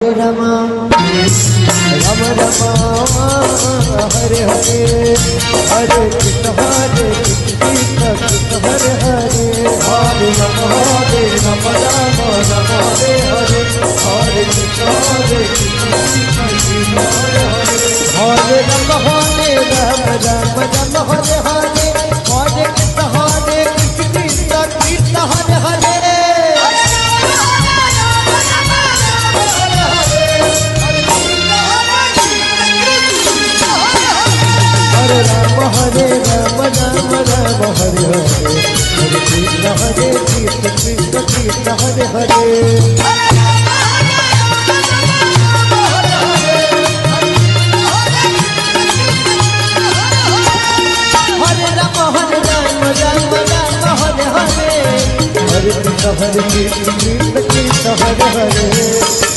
Ram Ram Ram Hare Hare Hare Krishna Krishna Hare Hare Hare Ram Ram Ram Hare Hare Hare Krishna Hare Ram Ram Ram Hare Hare Hare Krishna Krishna Hare Hare Hare Ram Ram Ram Hare Hare Hare Krishna Krishna Krishna Hare Hare Hare Ram Ram Ram Hare Hare Hare Krishna Krishna Krishna Hare Hare